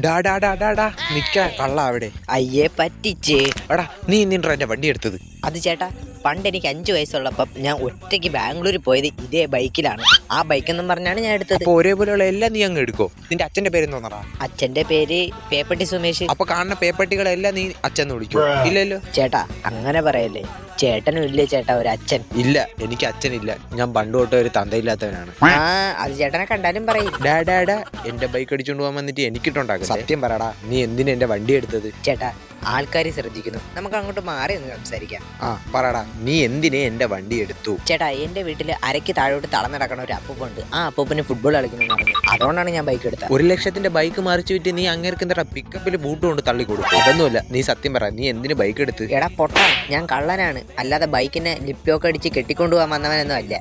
ഡാ ഡാ ഡാ ഡാ ഡാ നിക്കാ കള്ള അവിടെ. അയ്യേ പറ്റിച്ചേ. എടാ നീ എന്തിനാ എന്റെ വണ്ടി എടുത്തത്? അത് ചേട്ടാ, പണ്ട് എനിക്ക് 5 വയസ്സുള്ളപ്പം ഞാൻ ഒറ്റയ്ക്ക് ബാംഗ്ലൂർ പോയത് ഇതേ ബൈക്കിലാണ്. ആ ബൈക്കെന്നും പറഞ്ഞാണ് ഞാൻ എടുത്തത്. അപ്പൊ ഒരേപോലെയുള്ള എല്ലാം നീ അങ്ങ് എടുക്കോ? നിന്റെ അച്ഛന്റെ പേര് എന്തോന്നറാ? അച്ഛന്റെ പേര് പേപ്പട്ടി സുമേഷ്. അപ്പൊ കാണുന്ന പേപ്പട്ടികളെല്ലാം നീ അച്ഛന്ന് വിളിക്കോ? ഇല്ലല്ലോ ചേട്ടാ അങ്ങനെ പറയല്ലേ, ചേട്ടനും ഇല്ലേ ചേട്ടാ ഒരു അച്ഛൻ? ഇല്ല, എനിക്ക് അച്ഛനില്ല. ഞാൻ പണ്ട് തൊട്ടേ ഒരു തന്തയില്ലാത്തവനാണ്. ആ അത് ചേട്ടനെ കണ്ടാലും പറയും. ഡാ ഡാ ഡാ എന്റെ ബൈക്ക് അടിച്ചോണ്ട് പോകാൻ വന്നിട്ട് എനിക്കിട്ടുണ്ടാക്കും. സത്യം പറടാ, നീ എന്തിനാ എന്റെ വണ്ടി എടുത്തത്? ചേട്ടാ ആൾക്കാർ ശ്രദ്ധിക്കുന്നു, നമുക്ക് അങ്ങോട്ട് മാറി ഒന്ന് സംസാരിക്കാം. ആ പറടാ, നീ എന്തിനെ എന്റെ വണ്ടി എടുത്തു? ചേട്ടാ എന്റെ വീട്ടിൽ അരയ്ക്ക് താഴോട്ട് തളർന്നു നടക്കണ ഒരു അപ്പൂപ്പുണ്ട്. ആ അപ്പൂപ്പന് ഫുട്ബോൾ കളിക്കുന്നു പറഞ്ഞു, അതുകൊണ്ടാണ് ഞാൻ ബൈക്ക് എടുത്തത്. 1 ലക്ഷത്തിന്റെ ബൈക്ക് മറിച്ചു വിറ്റ് നീ അങ്ങേർക്ക് എന്താ പിക്കപ്പിൽ ബൂട്ട് കൊണ്ട് തള്ളി കൊടുക്കും? അതൊന്നുമില്ല, നീ സത്യം പറ, നീ എന്തിന് ബൈക്ക് എടുത്ത്? എടാ പൊട്ടാ, ഞാൻ കള്ളനാണ്, അല്ലാതെ ബൈക്കിനെ ലിപ്റ്റോക്ക് അടിച്ച് കെട്ടിക്കൊണ്ടുപോകാൻ വന്നവനൊന്നും അല്ല.